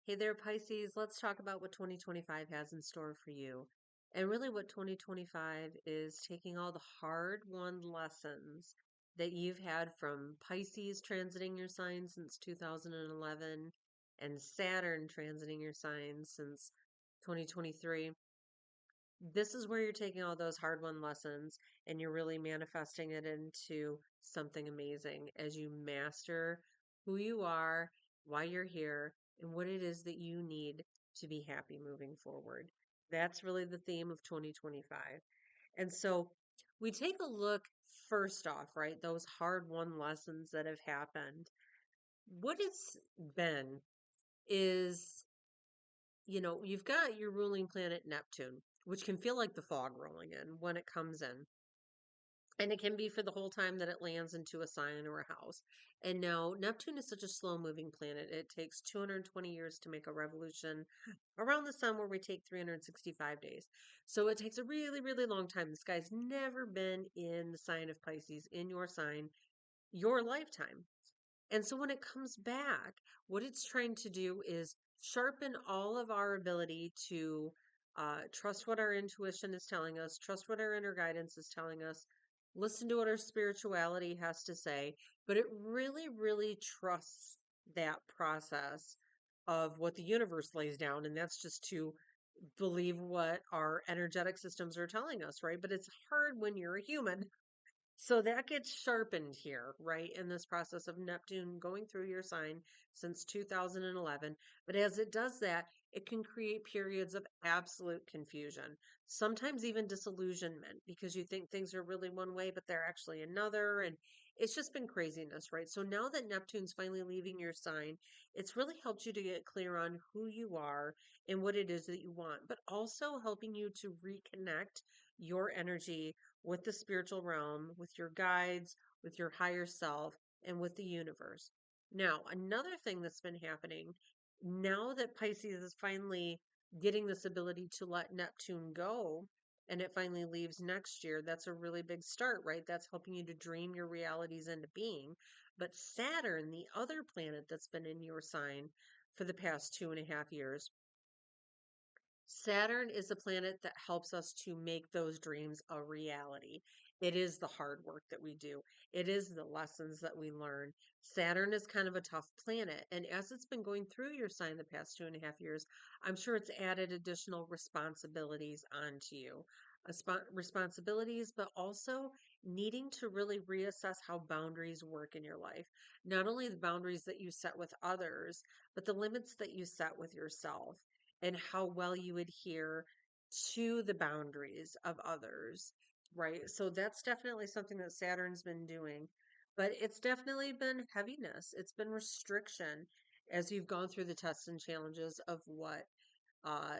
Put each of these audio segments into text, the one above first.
Hey there, Pisces. Let's talk about what 2025 has in store for you. And really, what 2025 is taking all the hard-won lessons that you've had from Pisces transiting your sign since 2011 and Saturn transiting your sign since 2023. This is where you're taking all those hard-won lessons and you're really manifesting it into something amazing as you master who you are, why you're here, and what it is that you need to be happy moving forward. That's really the theme of 2025. And so we take a look first off, right? Those hard-won lessons that have happened. What it's been is you've got your ruling planet Neptune, which can feel like the fog rolling in when it comes in. And it can be for the whole time that it lands into a sign or a house. And now Neptune is such a slow moving planet. It takes 220 years to make a revolution around the sun, where we take 365 days. So it takes a really, really long time. This guy's never been in the sign of Pisces, in your sign, your lifetime. And so when it comes back, what it's trying to do is sharpen all of our ability to trust what our intuition is telling us, trust what our inner guidance is telling us, listen to what our spirituality has to say. But it really, really trusts that process of what the universe lays down. And that's just to believe what our energetic systems are telling us, right? But it's hard when you're a human, so that gets sharpened here, right, in this process of Neptune going through your sign since 2011. But as it does that, it can create periods of absolute confusion, sometimes even disillusionment, because you think things are really one way, but they're actually another. And it's just been craziness, right? So now that Neptune's finally leaving your sign, it's really helped you to get clear on who you are and what it is that you want, but also helping you to reconnect your energy with the spiritual realm, with your guides, with your higher self, and with the universe. Now, another thing that's been happening now that Pisces is finally getting this ability to let Neptune go and it finally leaves next year, that's a really big start, right? That's helping you to dream your realities into being. But Saturn, the other planet that's been in your sign for the past 2.5 years, Saturn is a planet that helps us to make those dreams a reality. It is the hard work that we do. It is the lessons that we learn. Saturn is kind of a tough planet. And as it's been going through your sign the past 2.5 years, I'm sure it's added additional responsibilities onto you. Responsibilities, but also needing to really reassess how boundaries work in your life. Not only the boundaries that you set with others, but the limits that you set with yourself and how well you adhere to the boundaries of others, right? So that's definitely something that Saturn's been doing, but it's definitely been heaviness. It's been restriction as you've gone through the tests and challenges of what uh,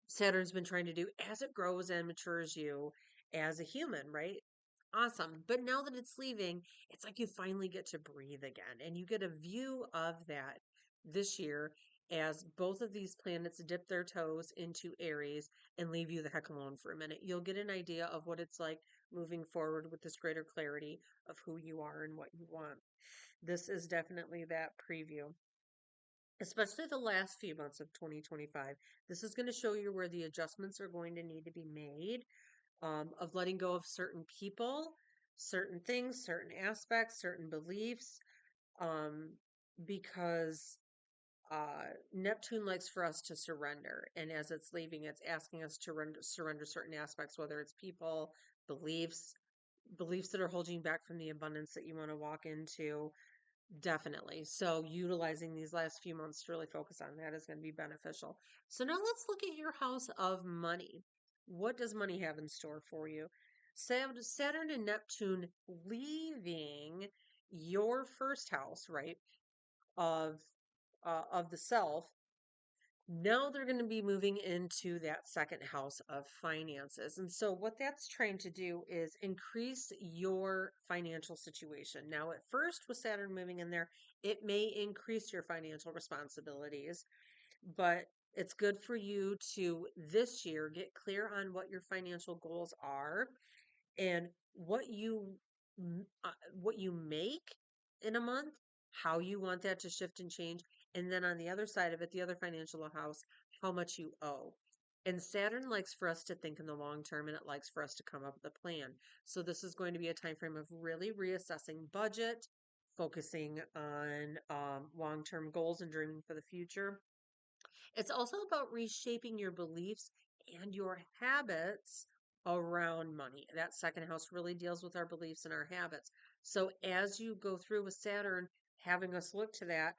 Saturn's been trying to do as it grows and matures you as a human, right? Awesome. But now that it's leaving, it's like you finally get to breathe again. And you get a view of that this year as both of these planets dip their toes into Aries and leave you the heck alone for a minute. You'll get an idea of what it's like moving forward with this greater clarity of who you are and what you want. This is definitely that preview, especially the last few months of 2025. This is going to show you where the adjustments are going to need to be made, of letting go of certain people, certain things, certain aspects, certain beliefs, um, because Neptune likes for us to surrender. And as it's leaving, it's asking us to surrender certain aspects, whether it's people, beliefs, beliefs that are holding you back from the abundance that you want to walk into. Definitely. So utilizing these last few months to really focus on that is going to be beneficial. So now let's look at your house of money. What does money have in store for you? Saturn and Neptune leaving your first house, right, of of the self. Now they're going to be moving into that second house of finances. And so, what that's trying to do is increase your financial situation. Now, at first, with Saturn moving in there, it may increase your financial responsibilities, but it's good for you to this year get clear on what your financial goals are and what you make in a month how you want that to shift and change. And then on the other side of it, the other financial house, how much you owe. And Saturn likes for us to think in the long term and it likes for us to come up with a plan. So this is going to be a time frame of really reassessing budget, focusing on long-term goals and dreaming for the future. It's also about reshaping your beliefs and your habits around money. That second house really deals with our beliefs and our habits. So as you go through with Saturn, having us look to that,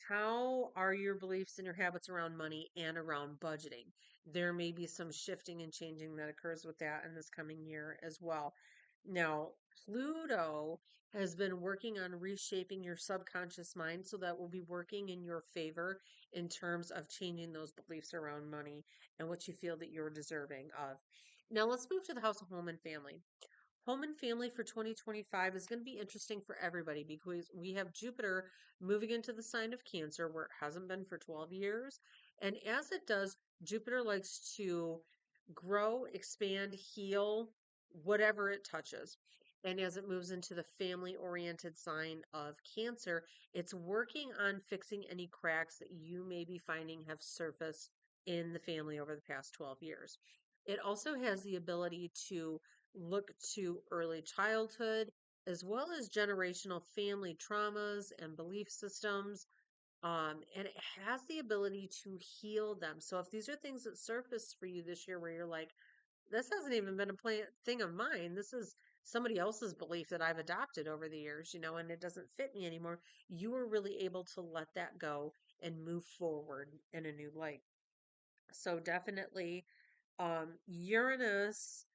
how are your beliefs and your habits around money and around budgeting? There may be some shifting and changing that occurs with that in this coming year as well. Now, Pluto has been working on reshaping your subconscious mind, so that will be working in your favor in terms of changing those beliefs around money and what you feel that you're deserving of. Now, let's move to the house of home and family. Home and family for 2025 is going to be interesting for everybody because we have Jupiter moving into the sign of Cancer where it hasn't been for 12 years. And as it does, Jupiter likes to grow, expand, heal, whatever it touches. And as it moves into the family oriented sign of Cancer, it's working on fixing any cracks that you may be finding have surfaced in the family over the past 12 years. It also has the ability to look to early childhood as well as generational family traumas and belief systems. And it has the ability to heal them. So if these are things that surface for you this year where you're like, this hasn't even been a thing of mine, this is somebody else's belief that I've adopted over the years, and it doesn't fit me anymore, you are really able to let that go and move forward in a new light. So definitely, Uranus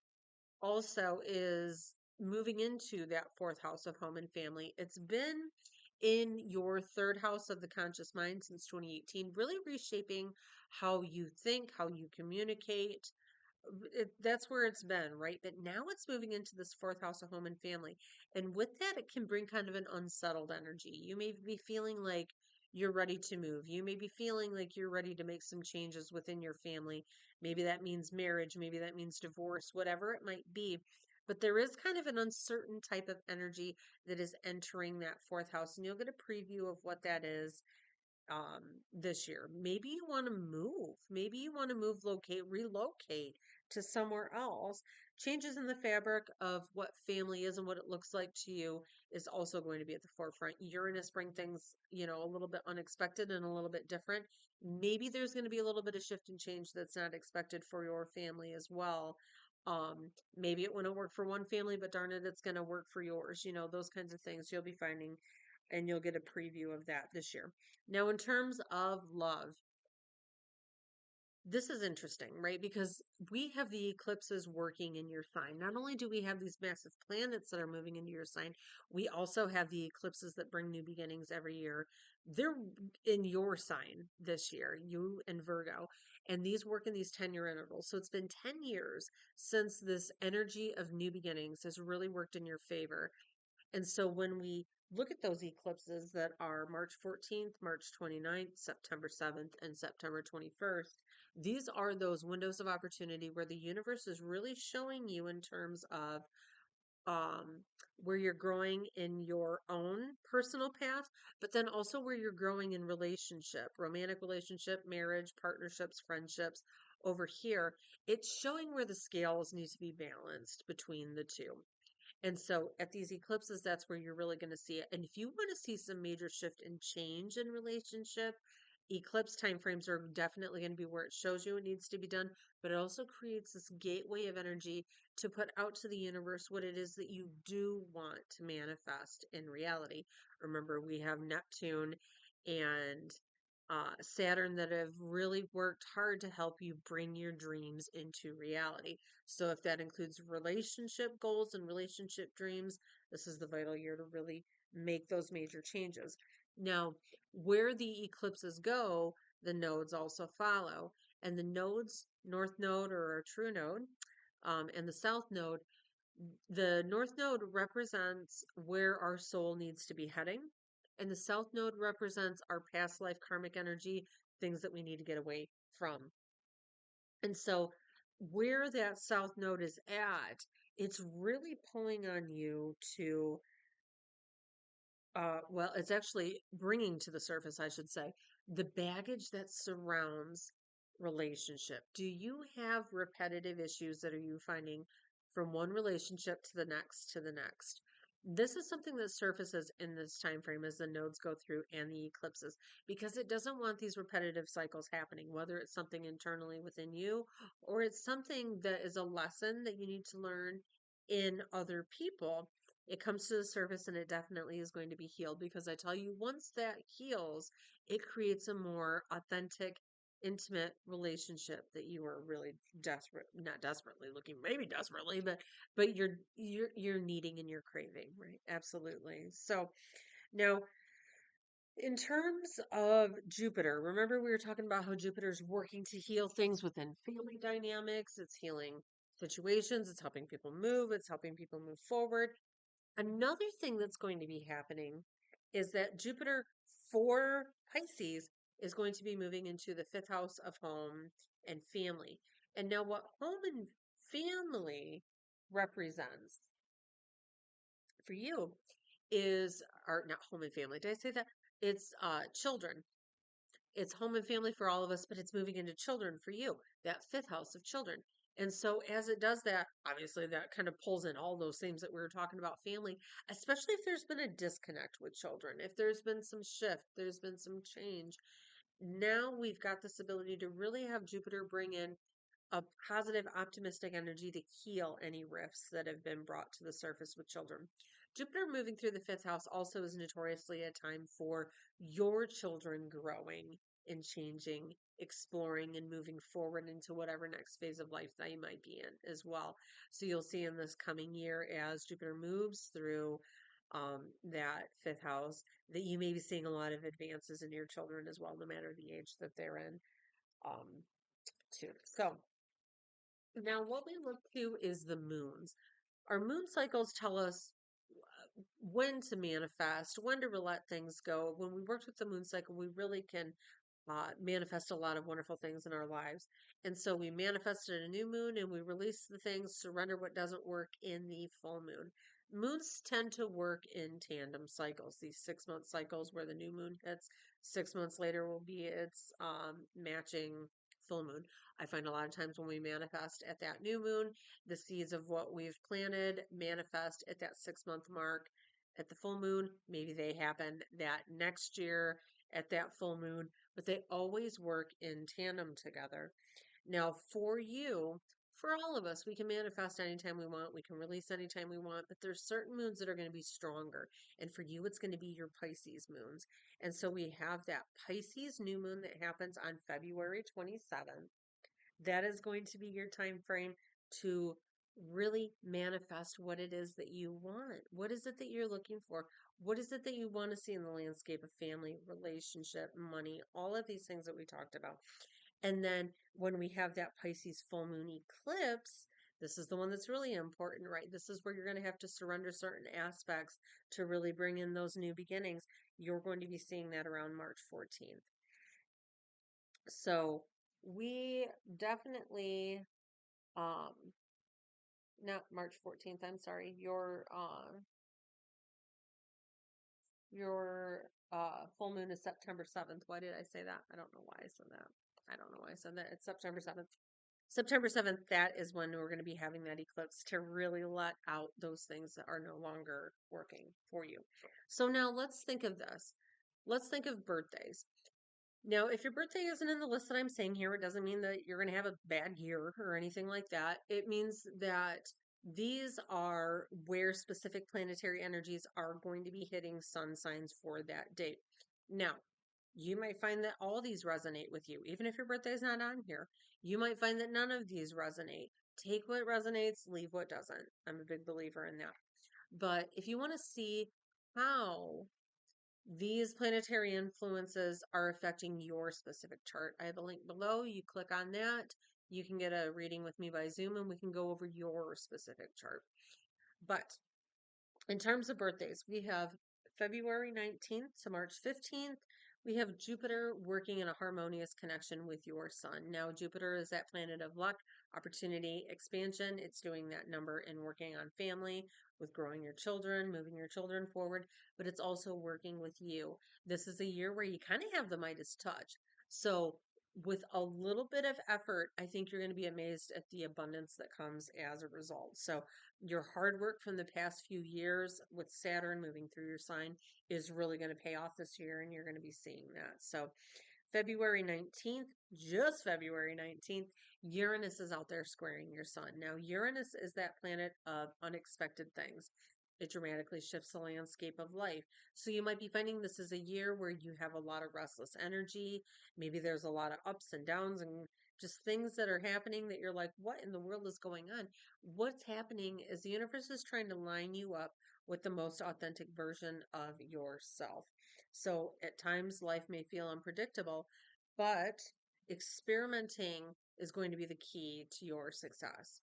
also is moving into that fourth house of home and family. It's been in your third house of the conscious mind since 2018, really reshaping how you think, how you communicate. That's where it's been, right? But now it's moving into this fourth house of home and family. And with that, it can bring kind of an unsettled energy. You may be feeling like you're ready to move. You may be feeling like you're ready to make some changes within your family. Maybe that means marriage, maybe that means divorce, whatever it might be. But there is kind of an uncertain type of energy that is entering that fourth house. And you'll get a preview of what that is um this year. Maybe you want to move. Maybe you want to move, locate, relocate to somewhere else. Changes in the fabric of what family is and what it looks like to you is also going to be at the forefront. Uranus bring things, a little bit unexpected and a little bit different. Maybe there's going to be a little bit of shift and change that's not expected for your family as well. Maybe it wouldn't work for one family, but darn it, it's going to work for yours. Those kinds of things you'll be finding, and you'll get a preview of that this year. Now, in terms of love, this is interesting, right? Because we have the eclipses working in your sign. Not only do we have these massive planets that are moving into your sign, we also have the eclipses that bring new beginnings every year. They're in your sign this year, you and Virgo, and these work in these 10-year intervals. So it's been 10 years since this energy of new beginnings has really worked in your favor. And so when we look at those eclipses that are March 14th, March 29th, September 7th, and September 21st, these are those windows of opportunity where the universe is really showing you in terms of um, where you're growing in your own personal path, but then also where you're growing in relationship, romantic relationship, marriage, partnerships, friendships. Over here, it's showing where the scales need to be balanced between the two. And so at these eclipses, that's where you're really going to see it. And if you want to see some major shift and change in relationship, eclipse timeframes are definitely going to be where it shows you it needs to be done. But it also creates this gateway of energy to put out to the universe what it is that you do want to manifest in reality. Remember, we have Neptune and Saturn that have really worked hard to help you bring your dreams into reality. So, if that includes relationship goals and relationship dreams, this is the vital year to really make those major changes. Now, where the eclipses go, the nodes also follow. And the nodes, North Node or a true node, and the South Node, the North Node represents where our soul needs to be heading, and the South Node represents our past life karmic energy, things that we need to get away from. And so, where that South Node is at, it's really pulling on you to Well, it's actually bringing to the surface, I should say, the baggage that surrounds relationship. Do you have repetitive issues that are you finding from one relationship to the next to the next? This is something that surfaces in this time frame as the nodes go through and the eclipses, because it doesn't want these repetitive cycles happening, whether it's something internally within you or it's something that is a lesson that you need to learn in other people. It comes to the surface and it definitely is going to be healed, because I tell you, once that heals, it creates a more authentic, intimate relationship that you are really desperate, not desperately looking, maybe desperately, but you're needing and you're craving, right? Absolutely. So now, in terms of Jupiter, remember we were talking about how Jupiter's working to heal things within family dynamics, it's healing situations, it's helping people move, it's helping people move forward. Another thing that's going to be happening is that Jupiter for Pisces is going to be moving into the fifth house of home and family. And now, what home and family represents for you is, or not home and family, did I say that? It's children. It's home and family for all of us, but it's moving into children for you, that fifth house of children. And so, as it does that, obviously, that kind of pulls in all those things that we were talking about family, especially if there's been a disconnect with children, if there's been some shift, there's been some change. Now we've got this ability to really have Jupiter bring in a positive, optimistic energy to heal any rifts that have been brought to the surface with children. Jupiter moving through the fifth house also is notoriously a time for your children growing and changing, exploring, and moving forward into whatever next phase of life they might be in as well. So you'll see in this coming year, as Jupiter moves through that fifth house, that you may be seeing a lot of advances in your children as well, no matter the age that they're in, um, too. So, now, what we look to is the moons. Our moon cycles tell us when to manifest, when to let things go. When we worked with the moon cycle, we really can manifest a lot of wonderful things in our lives. And so we manifested a new moon and we release the things, surrender what doesn't work in the full moon. Moons tend to work in tandem cycles, these 6 month cycles where the new moon hits. 6 months later will be its matching full moon. I find a lot of times when we manifest at that new moon, the seeds of what we've planted manifest at that 6 month mark. At the full moon, maybe they happen that next year at that full moon, but they always work in tandem together. Now, for you, for all of us, we can manifest anytime we want, we can release anytime we want, but there's certain moons that are going to be stronger. And for you, it's going to be your Pisces moons. And so we have that Pisces new moon that happens on February 27th. That is going to be your time frame to really manifest what it is that you want. What is it that you're looking for? What is it that you want to see in the landscape of family, relationship, money, all of these things that we talked about? And then when we have that Pisces full moon eclipse, this is the one that's really important, right? This is where you're going to have to surrender certain aspects to really bring in those new beginnings. You're going to be seeing that around March 14th. So we definitely, um, not March 14th, I'm sorry, your full moon is September 7th. Why did I say that? I don't know why I said that. I don't know why I said that. It's September 7th. September 7th, that is when we're going to be having that eclipse to really let out those things that are no longer working for you. So now let's think of this. Let's think of birthdays. Now, if your birthday isn't in the list that I'm saying here, it doesn't mean that you're going to have a bad year or anything like that. It means that these are where specific planetary energies are going to be hitting sun signs for that date. Now, you might find that all these resonate with you, even if your birthday is not on here. You might find that none of these resonate. Take what resonates, leave what doesn't. I'm a big believer in that. But if you want to see how these planetary influences are affecting your specific chart, I have a link below. You click on that. You can get a reading with me by Zoom and we can go over your specific chart. But in terms of birthdays, we have February 19th to March 15th. We have Jupiter working in a harmonious connection with your sun. Now, Jupiter is that planet of luck, opportunity, expansion. It's doing that number and working on family, with growing your children, moving your children forward, but it's also working with you. This is a year where you kind of have the Midas touch. So, with a little bit of effort, I think you're going to be amazed at the abundance that comes as a result. So, your hard work from the past few years with Saturn moving through your sign is really going to pay off this year, and you're going to be seeing that. So, February 19th, just February 19th, Uranus is out there squaring your sun. Now, Uranus is that planet of unexpected things. It dramatically shifts the landscape of life. So, you might be finding this is a year where you have a lot of restless energy. Maybe there's a lot of ups and downs and just things that are happening that you're like, what in the world is going on? What's happening is the universe is trying to line you up with the most authentic version of yourself. So at times life may feel unpredictable, but experimenting is going to be the key to your success.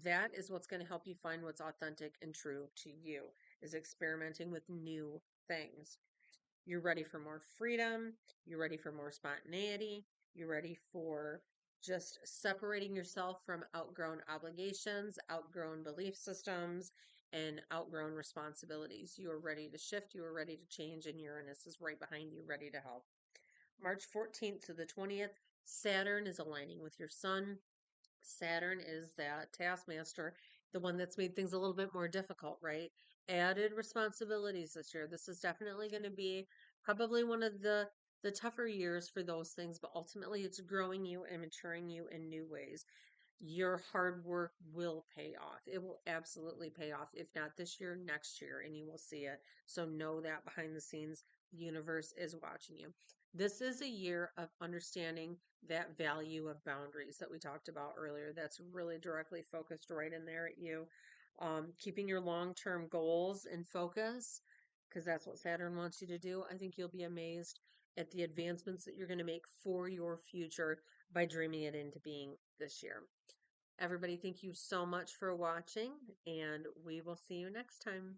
That is what's going to help you find what's authentic and true to you, is experimenting with new things. You're ready for more freedom. You're ready for more spontaneity. You're ready for just separating yourself from outgrown obligations, outgrown belief systems, and outgrown responsibilities. You are ready to shift. You are ready to change, and Uranus is right behind you, ready to help. March 14th to the 20th, Saturn is aligning with your sun. Saturn is that taskmaster, the one that's made things a little bit more difficult, right? Added responsibilities this year. This is definitely going to be probably one of the tougher years for those things, but ultimately it's growing you and maturing you in new ways. Your hard work will pay off. It will absolutely pay off. If not this year, next year, and you will see it. So know that behind the scenes, the universe is watching you. This is a year of understanding that value of boundaries that we talked about earlier. That's really directly focused right in there at you. Keeping your long-term goals in focus, because that's what Saturn wants you to do. I think you'll be amazed at the advancements that you're going to make for your future by dreaming it into being this year. Everybody, thank you so much for watching, and we will see you next time.